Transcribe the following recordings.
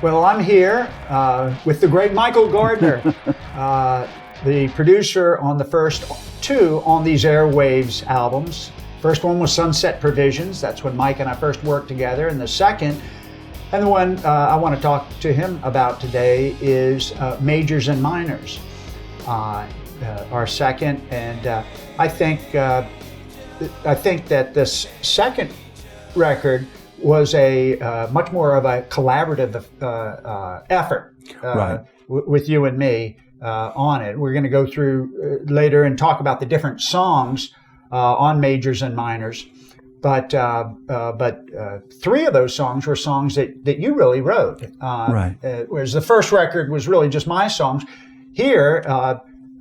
Well, I'm here with the great Michael Gardner, the producer on the first two On These Airwaves albums. First one was Sunset Provisions. That's when Mike and I first worked together. And the second, and the one I want to talk to him about today, is Majors and Minors, our second. And I think that this second record was a much more of a collaborative effort with you and me on it. We're going to go through later and talk about the different songs on Majors and Minors, but three of those songs were songs that you really wrote. Whereas the first record was really just my songs. Here,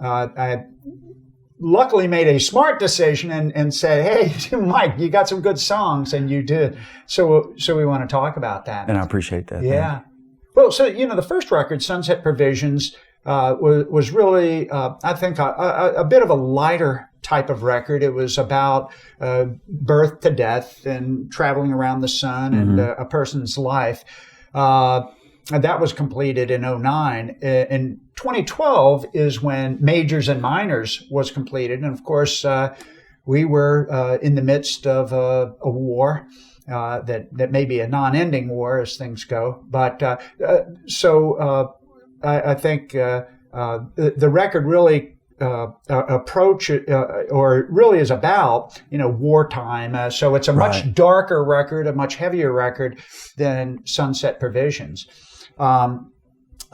I luckily made a smart decision and said, hey, Mike, you got some good songs, and you did. So we want to talk about that. And I appreciate that. Yeah. Well, so, the first record, Sunset Provisions, was really, I think, a bit of a lighter type of record. It was about birth to death and traveling around the sun and a person's life. And that was completed in 2009. In 2012 is when Majors and Minors was completed. And of course, we were in the midst of a war that may be a non-ending war as things go. But I think the record really approach or really is about wartime. So it's a much darker record, a much heavier record than Sunset Provisions.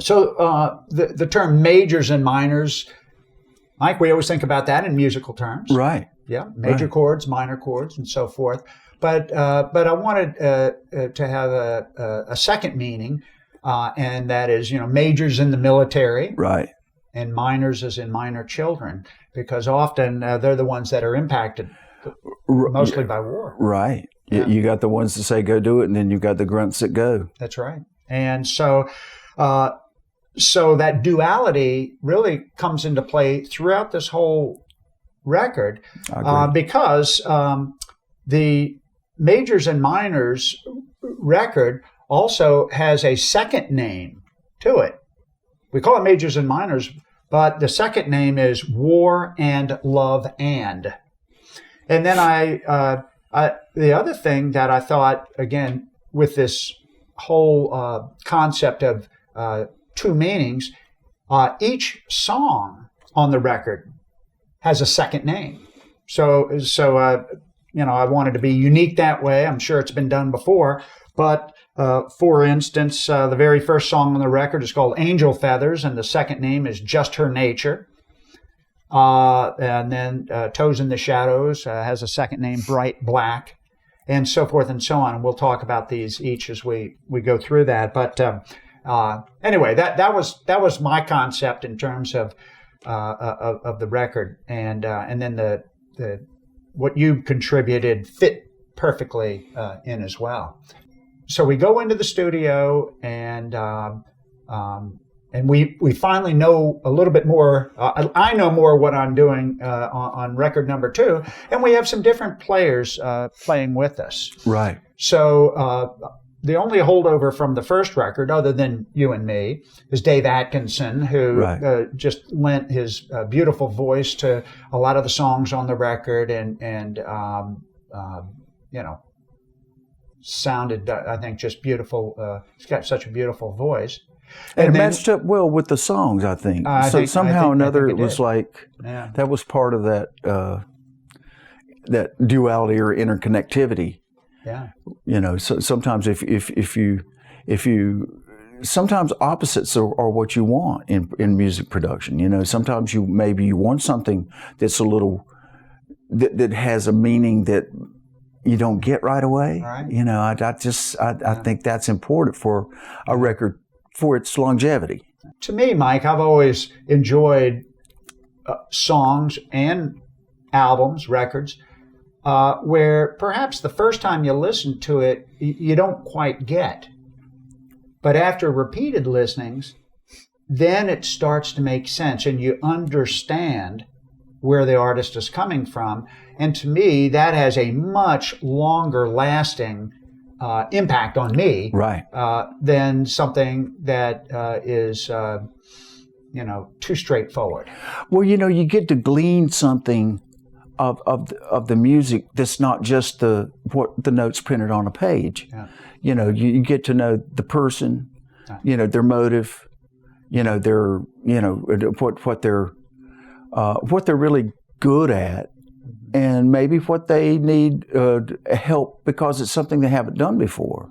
So the term Majors and Minors, Mike, we always think about that in musical terms. Right. Yeah. Major chords, minor chords, and so forth. But I wanted to have a second meaning, and that is, majors in the military. Right. And minors as in minor children, because often they're the ones that are impacted mostly by war. Right. Yeah. You got the ones that say go do it, and then you got the grunts that go. That's right. And so that duality really comes into play throughout this whole record, because the Majors and Minors record also has a second name to it. We call it Majors and Minors, but the second name is War and Love and. And then the other thing that I thought, again, with this whole concept of two meanings, each song on the record has a second name. So I wanted to be unique that way. I'm sure it's been done before, but for instance, the very first song on the record is called Angel Feathers, and the second name is Just Her Nature. And then Toes in the Shadows has a second name, Bright Black, and so forth and so on. And we'll talk about these each as we go through that. But anyway, that was my concept in terms of the record, and then the what you contributed fit perfectly in as well. So we go into the studio, and we finally know a little bit more. I know more what I'm doing on record number 2, and we have some different players playing with us. Right. So the only holdover from the first record, other than you and me, is Dave Atkinson, who just lent his beautiful voice to a lot of the songs on the record, and sounded, I think, just beautiful. He's got such a beautiful voice. And it matched up well with the songs, I think. Somehow or another, it was like, that was part of that that duality or interconnectivity. Yeah. So sometimes if you sometimes opposites are what you want in music production. Sometimes you want something that's a little, that has a meaning that you don't get right away. Right. I think that's important for a record, for its longevity. To me, Mike, I've always enjoyed songs and albums, records, where perhaps the first time you listen to it, you don't quite get. But after repeated listenings, then it starts to make sense and you understand where the artist is coming from. And to me, that has a much longer lasting impact on me, Right. than something that is too straightforward. Well, you get to glean something of the music that's not just what the notes printed on a page. Yeah. You get to know the person, their motive, their what they're really good at, and maybe what they need help because it's something they haven't done before,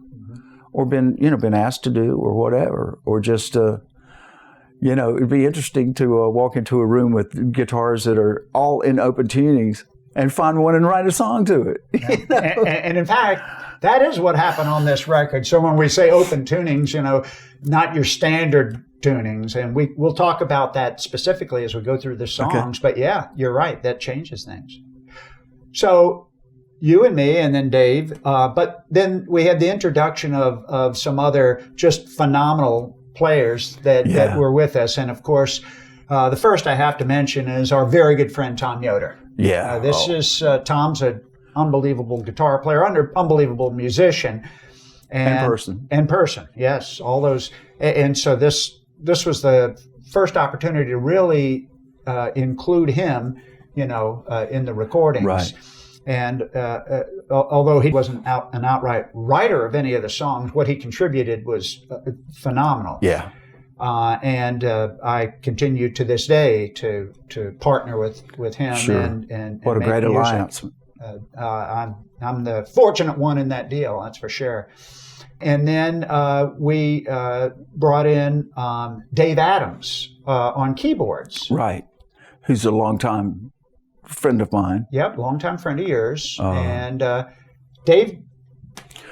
or been asked to do, or whatever, or just it'd be interesting to walk into a room with guitars that are all in open tunings and find one and write a song to it. And in fact, that is what happened on this record. So when we say open tunings, not your standard tunings, and we'll talk about that specifically as we go through the songs. Okay. But yeah, you're right. That changes things. So you and me, and then Dave. But then we had the introduction of some other just phenomenal players that were with us. And of course, the first I have to mention is our very good friend, Tom Yoder. Yeah. Tom's an unbelievable guitar player, unbelievable musician. And person. Yes. All those. And so this was the first opportunity to really include him, in the recordings. Right. And although he wasn't an outright writer of any of the songs, what he contributed was phenomenal. Yeah. And I continue to this day to partner with him. Sure. And what a great alliance. I'm the fortunate one in that deal, that's for sure. And then we brought in Dave Adams on keyboards. Right. Who's a longtime friend of mine. Yep, longtime friend of yours. And Dave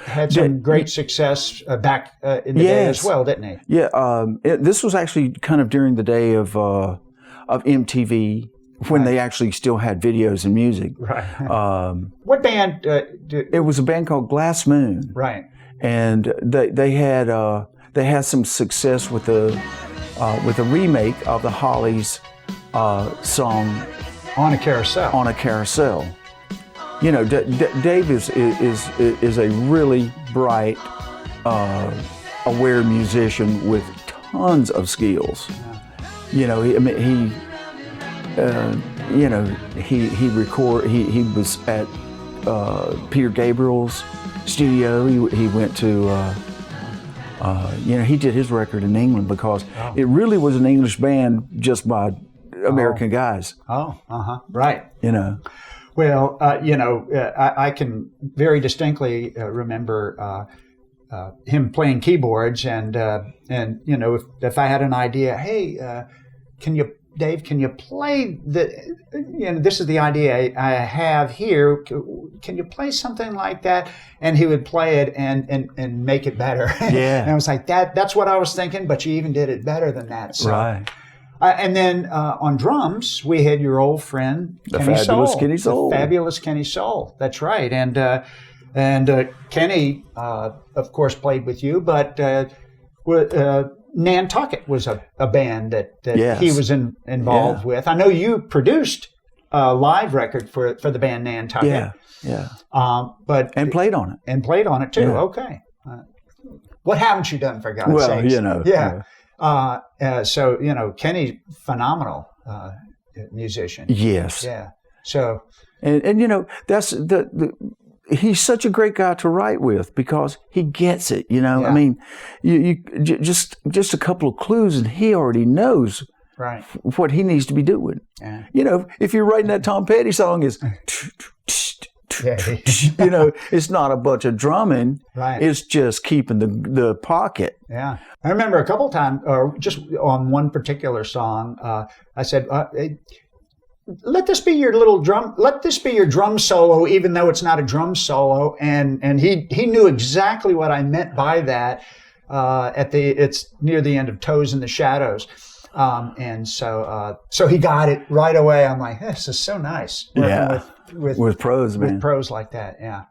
had some great success back in the day as well, didn't he? Yeah. This was actually kind of during the day of MTV, when they actually still had videos and music. Right. What band? It was a band called Glass Moon. Right. And they had some success with a remake of the Hollies song On a Carousel. Dave is a really bright, aware musician with tons of skills. Yeah. He was at Peter Gabriel's studio. He went to he did his record in England because it really was an English band just by American guys. Right. Well, I can very distinctly remember him playing keyboards, and if I had an idea, hey, Dave, can you play this is the idea I have here. Can you play something like that? And he would play it and make it better. Yeah. And I was like, that's what I was thinking, but you even did it better than that. So. Right. And then on drums, we had your old friend, Kenny Soul. The fabulous Kenny Soul. That's right. And Kenny, of course, played with you, but Nantucket was a band that he was involved with. I know you produced a live record for the band Nantucket. Yeah. And played on it. And played on it too. Yeah. Okay. What haven't you done, for God's sakes? Yeah. So Kenny, phenomenal musician. Yes. Yeah. So and that's he's such a great guy to write with because he gets it. Yeah. I mean, you just a couple of clues and he already knows what he needs to be doing. Yeah. If you're writing that Tom Petty song, is it's not a bunch of drumming. Right. It's just keeping the pocket. Yeah. I remember a couple times, or just on one particular song, I said, let this be your little drum. Let this be your drum solo, even though it's not a drum solo. And he knew exactly what I meant by that. It's near the end of Toes in the Shadows. And so he got it right away. I'm like, this is so nice. With pros, man. With pros like that, yeah.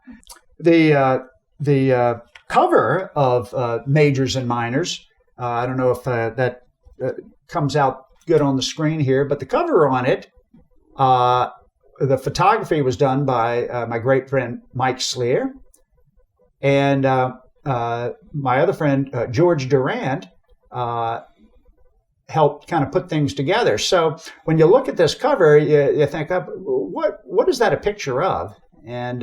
The cover of Majors and Minors, I don't know if that comes out good on the screen here, but the cover on it, the photography was done by my great friend Mike Sleer. And my other friend, George Durant, helped kind of put things together. So when you look at this cover, you think, what is that a picture of? And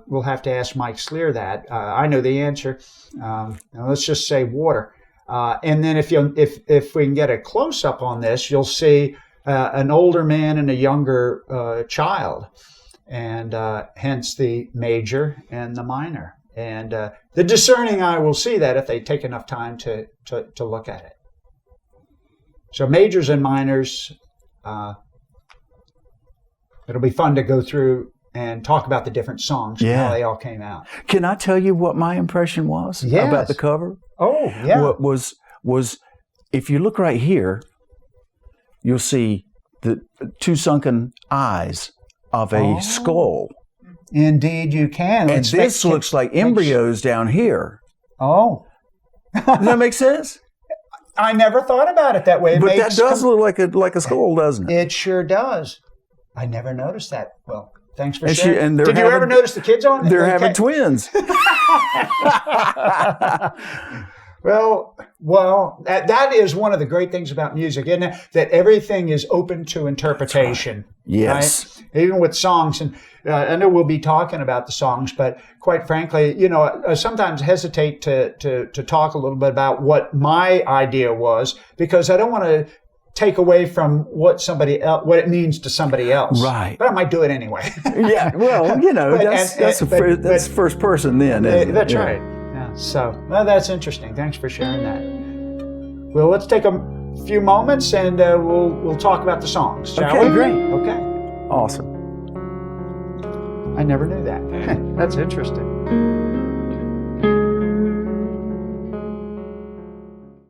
we'll have to ask Mike Sleer that. I know the answer. Let's just say water. And then if we can get a close up on this, you'll see an older man and a younger child, and hence the major and the minor. And the discerning eye will see that if they take enough time to look at it. So majors and minors, it'll be fun to go through and talk about the different songs and how they all came out. Can I tell you what my impression was about the cover? Oh, yeah. What was if you look right here, you'll see the two sunken eyes of a skull. Indeed, you can. And this looks like embryos down here. Oh. Does that make sense? I never thought about it that way. But that does look like a skull, doesn't it? It sure does. I never noticed that. Well, thanks for sharing. Did you ever notice the kids on it? They're having twins. Well, that is one of the great things about music, isn't it? That everything is open to interpretation. Right. Yes. Right? Even with songs. And I know we'll be talking about the songs, but quite frankly, I sometimes hesitate to talk a little bit about what my idea was, because I don't want to take away from what it means to somebody else. Right. But I might do it anyway. Yeah. Well, that's first person then. That's right. Yeah. So, that's interesting. Thanks for sharing that. Well, let's take a few moments and we'll talk about the songs, shall we? Great. Okay. Awesome. I never knew that. That's interesting.